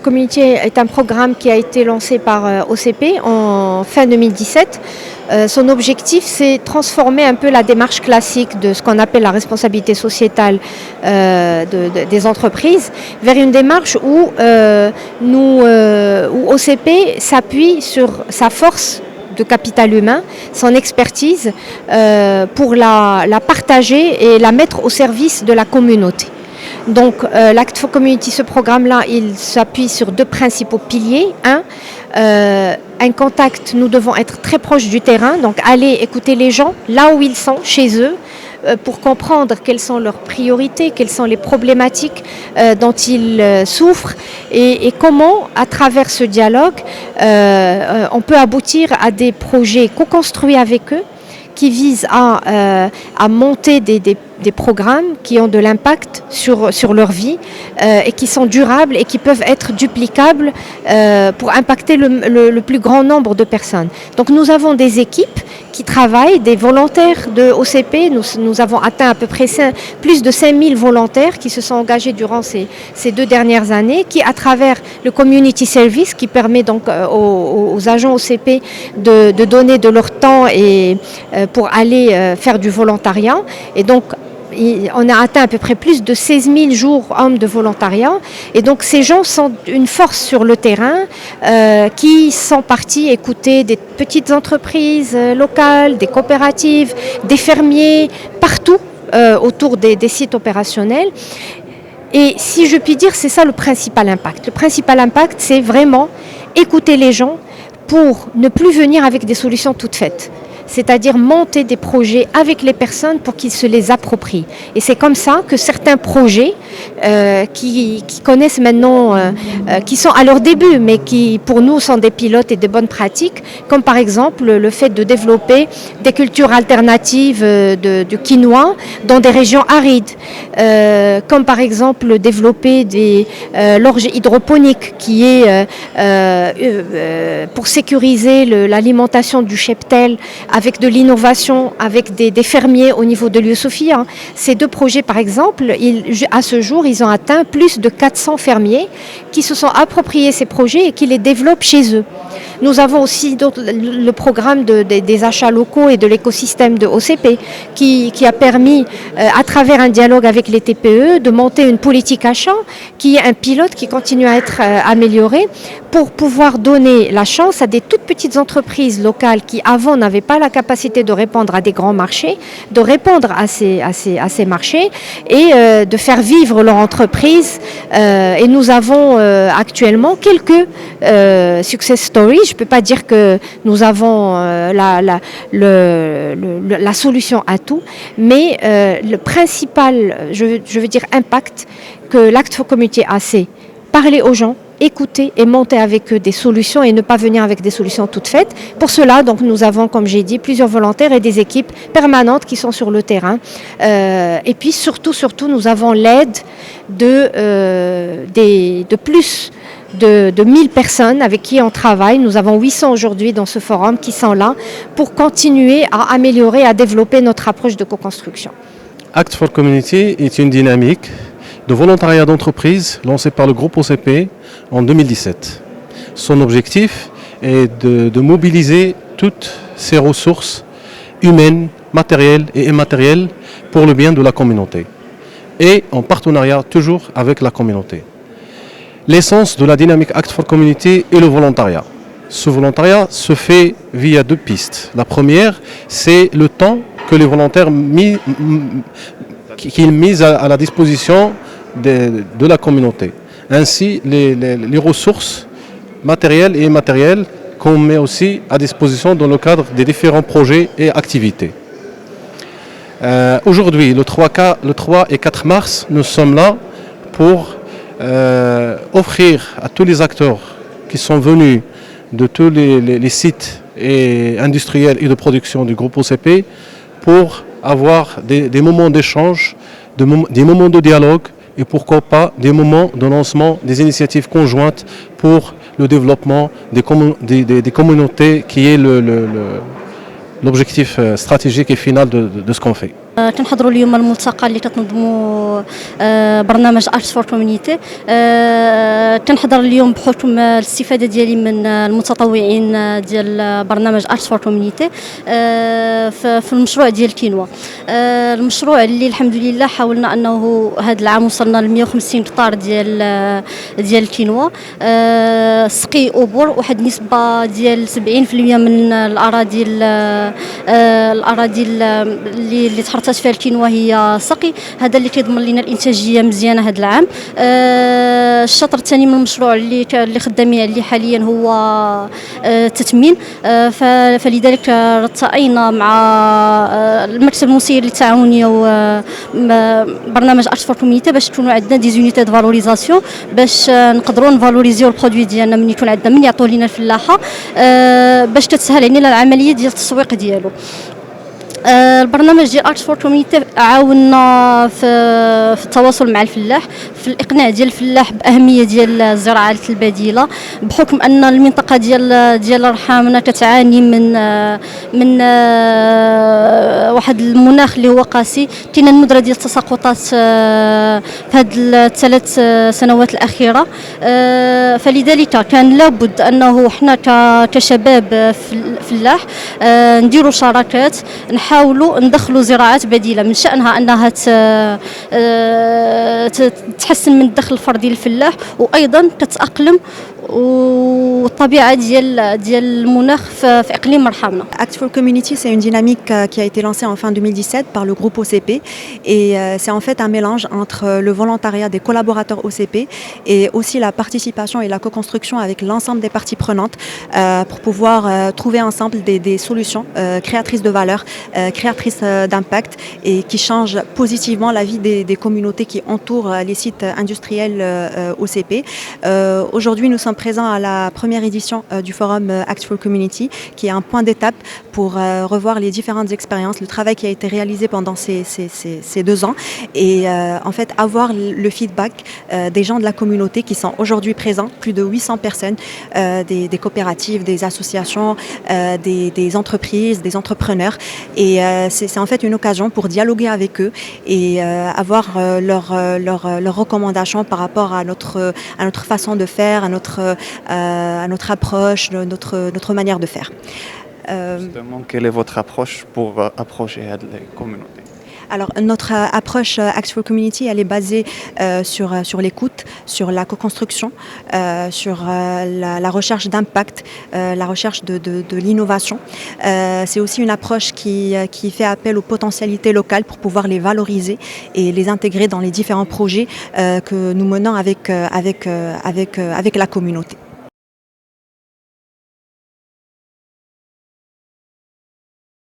for Community est un programme qui a été lancé par OCP en fin 2017. Son objectif, c'est transformer un peu la démarche classique de ce qu'on appelle la responsabilité sociétale des entreprises vers une démarche où OCP s'appuie sur sa force de capital humain, son expertise, pour la partager et la mettre au service de la communauté. Donc l'Act for Community, ce programme-là, il s'appuie sur deux principaux piliers. Un contact, nous devons être très proches du terrain, donc aller écouter les gens là où ils sont, chez eux, pour comprendre quelles sont leurs priorités, quelles sont les problématiques dont ils souffrent et comment, à travers ce dialogue, on peut aboutir à des projets co-construits avec eux qui visent à monter des programmes qui ont de l'impact sur leur vie et qui sont durables et qui peuvent être duplicables pour impacter le plus grand nombre de personnes. Donc nous avons des équipes qui travaillent, des volontaires de OCP. Nous avons atteint à peu près plus de 5000 volontaires qui se sont engagés durant ces 2 dernières années, qui à travers le Community Service, qui permet donc aux agents OCP de donner de leur temps et pour aller faire du volontariat. Et donc on a atteint à peu près plus de 16 000 jours hommes de volontariat. Et donc ces gens sont une force sur le terrain qui sont partis écouter des petites entreprises locales, des coopératives, des fermiers, partout autour des sites opérationnels. Et si je puis dire, c'est ça le principal impact. Le principal impact, c'est vraiment écouter les gens pour ne plus venir avec des solutions toutes faites. C'est-à-dire monter des projets avec les personnes pour qu'ils se les approprient. Et c'est comme ça que certains projets qui connaissent maintenant, qui sont à leur début, mais qui pour nous sont des pilotes et des bonnes pratiques, comme par exemple le fait de développer des cultures alternatives de quinoa dans des régions arides, comme par exemple développer l'orge hydroponique qui est pour sécuriser l'alimentation du cheptel avec de l'innovation, avec des fermiers au niveau de l'Youssoufia. Ces 2 projets, par exemple, à ce jour, ils ont atteint plus de 400 fermiers qui se sont appropriés ces projets et qui les développent chez eux. Nous avons aussi le programme des achats locaux et de l'écosystème de OCP qui a permis, à travers un dialogue avec les TPE, de monter une politique achat qui est un pilote qui continue à être amélioré pour pouvoir donner la chance à des toutes petites entreprises locales qui avant n'avaient pas la capacité de répondre à des grands marchés, de répondre à ces marchés et de faire vivre leur entreprise. Et nous avons actuellement quelques success stories. Je ne peux pas dire que nous avons la solution à tout, mais le principal, je veux dire, impact que l'Act for Community a, c'est parler aux gens, écouter et monter avec eux des solutions et ne pas venir avec des solutions toutes faites. Pour cela, donc, nous avons, comme j'ai dit, plusieurs volontaires et des équipes permanentes qui sont sur le terrain. Et puis surtout, nous avons l'aide de plus de 1000 personnes avec qui on travaille. Nous avons 800 aujourd'hui dans ce forum qui sont là pour continuer à améliorer, à développer notre approche de co-construction. Act for Community est une dynamique de volontariat d'entreprise lancée par le groupe OCP en 2017. Son objectif est de mobiliser toutes ces ressources humaines, matérielles et immatérielles pour le bien de la communauté et en partenariat toujours avec la communauté. L'essence de la dynamique Act for Community est le volontariat. Ce volontariat se fait via 2 pistes. La première, c'est le temps que les volontaires qu'ils misent à la disposition de la communauté. Ainsi, les ressources matérielles et immatérielles qu'on met aussi à disposition dans le cadre des différents projets et activités. Aujourd'hui, le 3 et 4 mars, nous sommes là pour offrir à tous les acteurs qui sont venus de tous les sites industriels et de production du groupe OCP pour avoir des moments d'échange, des moments de dialogue et pourquoi pas des moments de lancement des initiatives conjointes pour le développement des communautés qui est l'objectif stratégique et final de ce qu'on fait. تنحضروا اليوم الملتقى اللي تتنظموا برنامج Arts for Community. تنحضر اليوم بحكم الاستفادة ديالي من المتطوعين ديال برنامج Arts for Community في المشروع ديال كينوا. المشروع اللي الحمد لله حاولنا أنه هذا العام وصلنا ل 150 قطار ديال كينوا. سقي أوبر واحد نسبة ديال 70% من الأراضي اللي تحرطت فيها الكينوا هي سقي. هذا اللي كيضمن لنا الانتاجيه مزيانه هذا العام. الشطر الثاني من المشروع اللي خدامين عليه حاليا هو التثمين. فلذلك ارتأينا مع المكتب المسير للتعاونيه وبرنامج Arts for Community باش تكونوا عندنا دي زونيتي دو فالوريزاسيون باش نقدروا نفالوريزيو البرودوي ديالنا من يكون عندنا من يعطوا لنا الفلاحه باش تتسهل علينا العمليه ديال التسويق ديالو. البرنامج ديال Arts for Community عاوننا في التواصل مع الفلاح، في الإقناع ديال الفلاح بأهمية ديال الزراعة البديلة، بحكم أن المنطقة ديال رحامنا تتعاني من واحد المناخ اللي هو قاسي. كاينه الندرة ديال التساقطات في هذه الثلاث سنوات الأخيرة. فلذلك كان لابد أنه حنا كشباب فلاح نديروا شراكات، نحاولوا ندخلوا زراعات بديله من شأنها انها تحسن من الدخل الفردي للفلاح وايضا تتأقلم والطبيعه ديال المناخ في اقليم مرحامنا. Act for Community, c'est une dynamique qui a été lancée en fin 2017 par le groupe OCP et c'est en fait un mélange entre le volontariat des collaborateurs OCP et aussi la participation et la co-construction avec l'ensemble des parties prenantes pour pouvoir trouver ensemble des solutions créatrices de valeur, créatrices d'impact et qui changent positivement la vie des communautés qui entourent les sites industriels OCP. Aujourd'hui, nous sommes présents à la première édition du forum Act for Community, qui est un point d'étape pour revoir les différentes expériences, le travail qui a été réalisé pendant ces 2 ans et en fait avoir le feedback des gens de la communauté qui sont aujourd'hui présents, plus de 800 personnes, des coopératives, des associations, des entreprises, des entrepreneurs et c'est en fait une occasion pour dialoguer avec eux et avoir leurs recommandations par rapport à notre façon de faire, à notre approche, notre manière de faire. Justement, quelle est votre approche pour approcher les communautés? Alors notre approche Act for Community, elle est basée sur l'écoute, sur la co-construction, sur la recherche d'impact, la recherche de l'innovation. C'est aussi une approche qui fait appel aux potentialités locales pour pouvoir les valoriser et les intégrer dans les différents projets que nous menons avec la communauté.